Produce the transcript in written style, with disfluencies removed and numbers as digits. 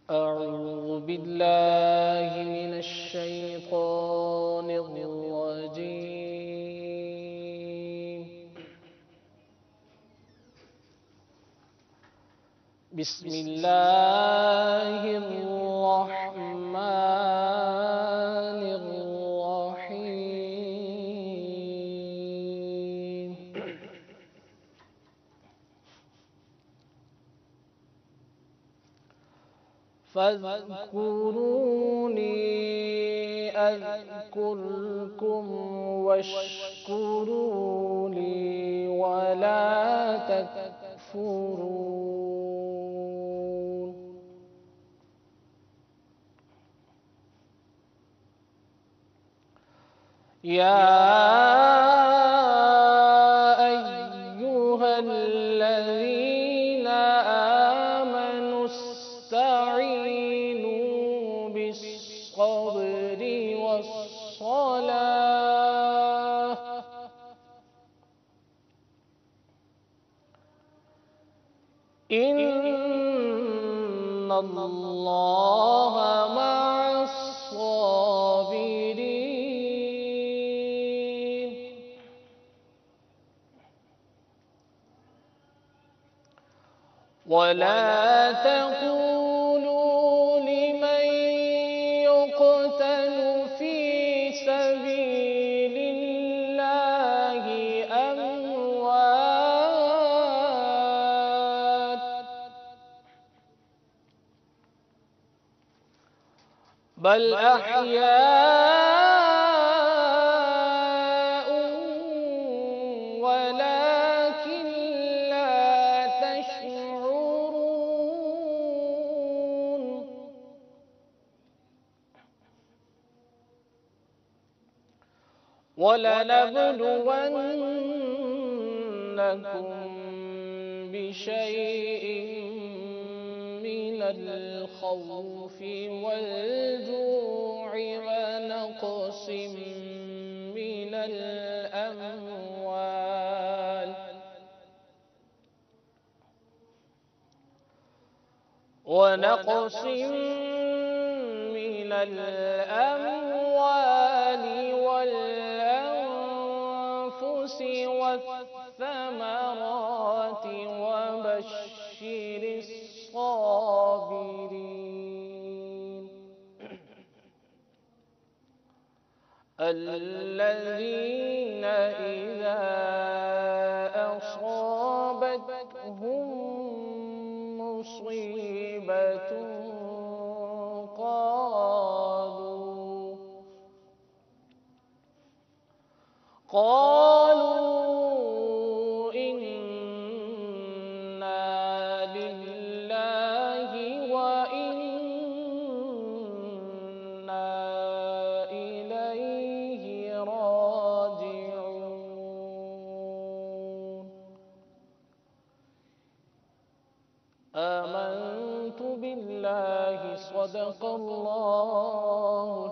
أعوذ بالله من الشيطان الرجيم. بسم الله الرحمن الرحيم. فاذكروني أذكركم واشكروا لي ولا تكفرون. يا أيها الذين آمنوا استعينوا بالصبر والصلاة إن الله مع الصابرين. ولا تقولوا لمن يقتل في سبيل الله أموات، بل أحياء ولكن لا تشعرون. ولنبلونكم بشيء من الخوف والجوع ونقص من الأموال والأنفس والثمرات وبشر الصابرين الذين إذا أصابتهم مصيبة قالوا إنا لله وإنا إليه راجعون. آمنت بالله صدق الله